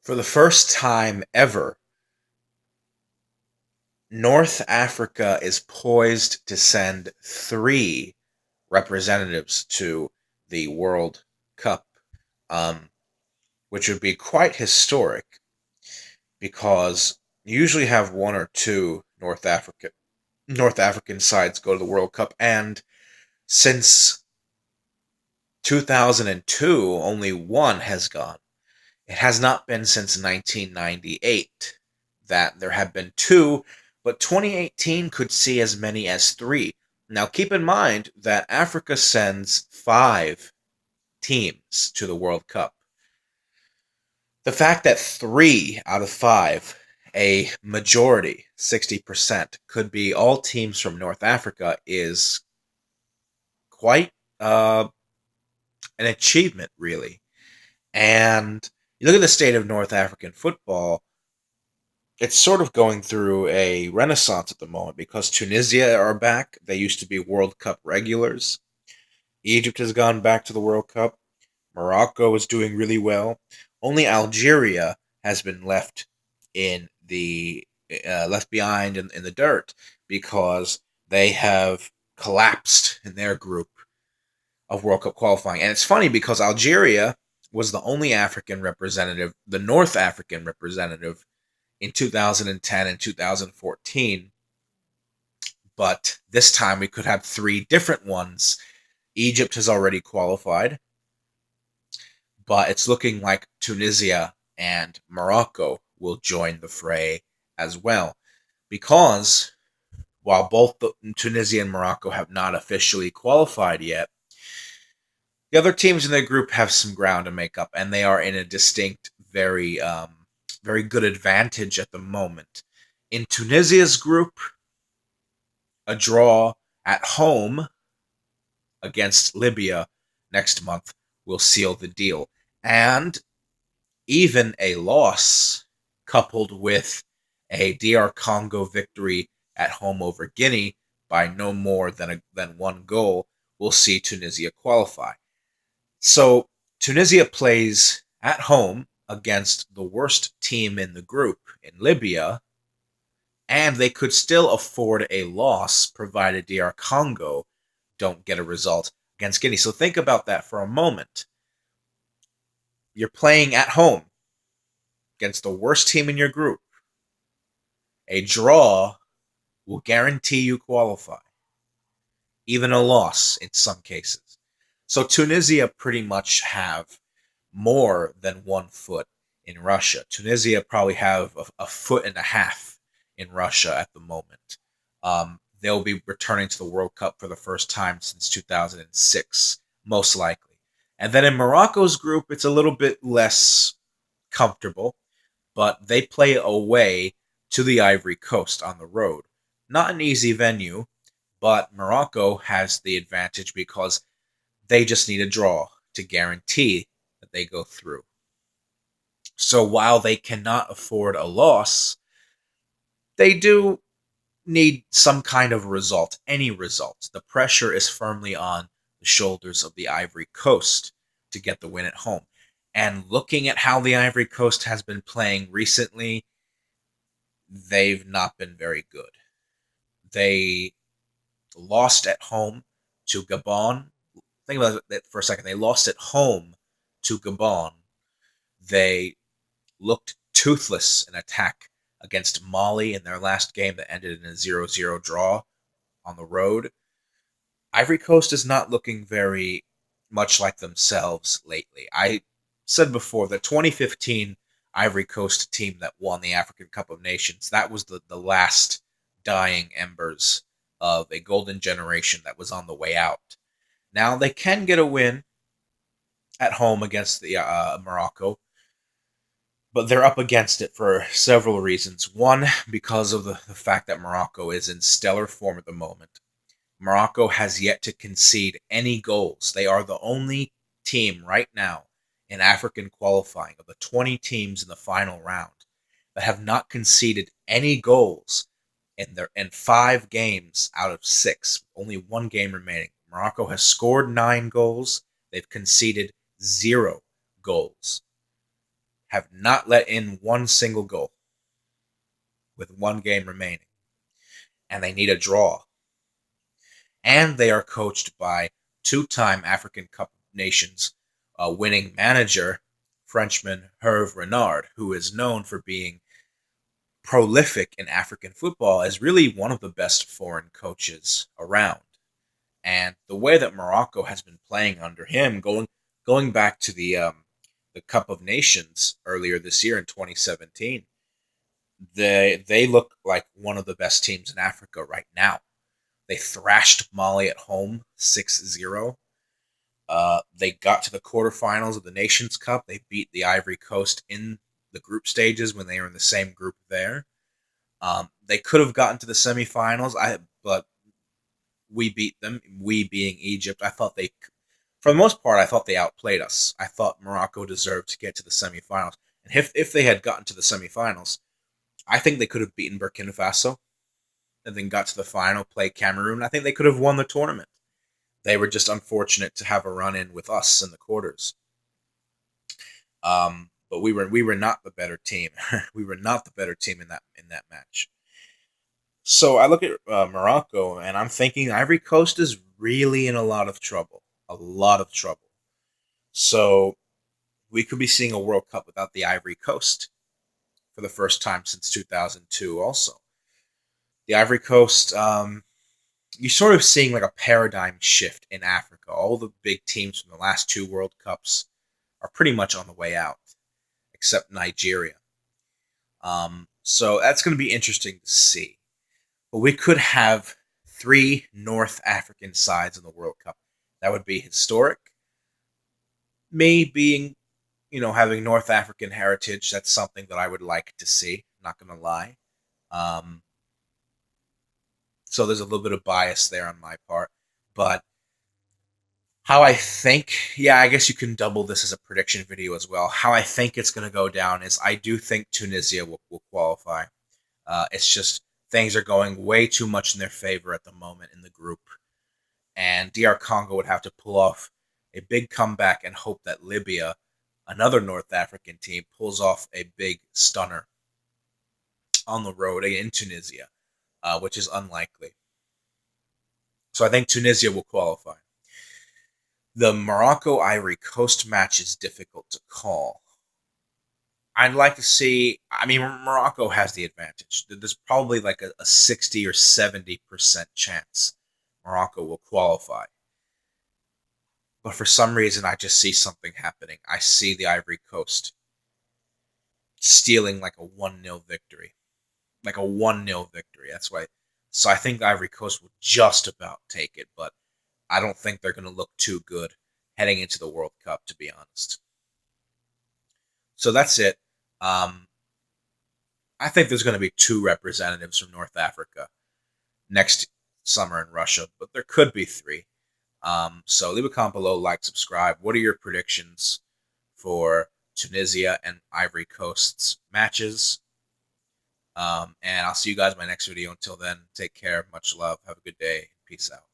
For the first time ever, North Africa is poised to send three representatives to the World Cup, um, which would be quite historic because you usually have one or two North African sides go to the World Cup, and since 2002, only one has gone. It has not been since 1998 that there have been two, but 2018 could see as many as three. Now, keep in mind that Africa sends five teams to the World Cup. The fact that three out of five, a majority, 60%, could be all teams from North Africa is quite an achievement, really. And you look at the state of North African football, it's sort of going through a renaissance at the moment because Tunisia are back. They used to be World Cup regulars. Egypt has gone back to the World Cup. Morocco is doing really well. Only Algeria has been left behind in the dirt because they have collapsed in their group of World Cup qualifying. And it's funny because Algeria was the only African representative, the North African representative in 2010 and 2014, but this time we could have three different ones. Egypt has already qualified, but it's looking like Tunisia and Morocco will join the fray as well. Because while both Tunisia and Morocco have not officially qualified yet, the other teams in the group have some ground to make up, and they are in a distinct, very good advantage at the moment. In Tunisia's group, a draw at home against Libya next month will seal the deal. And even a loss coupled with a DR Congo victory at home over Guinea by no more than one goal will see Tunisia qualify. So Tunisia plays at home against the worst team in the group in Libya, and they could still afford a loss provided DR Congo don't get a result against Guinea. So think about that for a moment. You're playing at home against the worst team in your group. A draw will guarantee you qualify, even a loss in some cases. So Tunisia pretty much have more than 1 foot in Russia. Tunisia probably have a foot and a half in Russia at the moment. They'll be returning to the World Cup for the first time since 2006, most likely. And then in Morocco's group, it's a little bit less comfortable, but they play away to the Ivory Coast on the road. Not an easy venue, but Morocco has the advantage because they just need a draw to guarantee that they go through. So while they cannot afford a loss, they do need some kind of result, any result. The pressure is firmly on the shoulders of the Ivory Coast to get the win at home. And looking at how the Ivory Coast has been playing recently, they've not been very good. They lost at home to Gabon. Think about it for a second. They lost at home to Gabon. They looked toothless in attack against Mali in their last game that ended in a 0-0 draw on the road. Ivory Coast is not looking very much like themselves lately. I said before, the 2015 Ivory Coast team that won the African Cup of Nations, that was the last dying embers of a golden generation that was on the way out. Now they can get a win at home against the Morocco, but they're up against it for several reasons. One, because of the fact that Morocco is in stellar form at the moment. Morocco has yet to concede any goals. They are the only team right now in African qualifying of the 20 teams in the final round that have not conceded any goals in 5 games out of 6. Only one game remaining. Morocco has scored 9 goals. They've conceded 0 goals. have not let in one single goal with one game remaining. And they need a draw. And they are coached by two-time African Cup of Nations winning manager, Frenchman Hervé Renard, who is known for being prolific in African football as really one of the best foreign coaches around. And the way that Morocco has been playing under him, going back to the Cup of Nations earlier this year in 2017, they look like one of the best teams in Africa right now. They thrashed Mali at home 6-0. They got to the quarterfinals of the Nations Cup. They beat the Ivory Coast in the group stages when they were in the same group there. They could have gotten to the semifinals, but we beat them. We being Egypt. For the most part, I thought they outplayed us. I thought Morocco deserved to get to the semifinals. And if they had gotten to the semifinals, I think they could have beaten Burkina Faso and then got to the final, played Cameroon. I think they could have won the tournament. They were just unfortunate to have a run-in with us in the quarters. But we were not the better team. We were not the better team in that match. So I look at Morocco, and I'm thinking Ivory Coast is really in a lot of trouble. A lot of trouble. So we could be seeing a World Cup without the Ivory Coast for the first time since 2002 also. The Ivory Coast, you're sort of seeing like a paradigm shift in Africa. All the big teams from the last two World Cups are pretty much on the way out, except Nigeria. So that's going to be interesting to see. But we could have 3 North African sides in the World Cup. That would be historic. Me being, having North African heritage, that's something that I would like to see. Not going to lie. So there's a little bit of bias there on my part. But how I think, I guess you can double this as a prediction video as well. How I think it's going to go down is I do think Tunisia will qualify. It's just things are going way too much in their favor at the moment in the group. And DR Congo would have to pull off a big comeback and hope that Libya, another North African team, pulls off a big stunner on the road in Tunisia, which is unlikely. So I think Tunisia will qualify. The Morocco-Ivory Coast match is difficult to call. I'd like to see... Morocco has the advantage. There's probably like a 60 or 70% chance Morocco will qualify. But for some reason, I just see something happening. I see the Ivory Coast stealing like a 1-0 victory. Like a 1-0 victory. That's why. So I think the Ivory Coast will just about take it, but I don't think they're going to look too good heading into the World Cup, to be honest. So that's it. I think there's going to be 2 representatives from North Africa next summer in Russia, but there could be 3. So leave a comment below, like, subscribe. What are your predictions for Tunisia and Ivory Coast's matches? And I'll see you guys in my next video. Until then, take care. Much love. Have a good day. Peace out.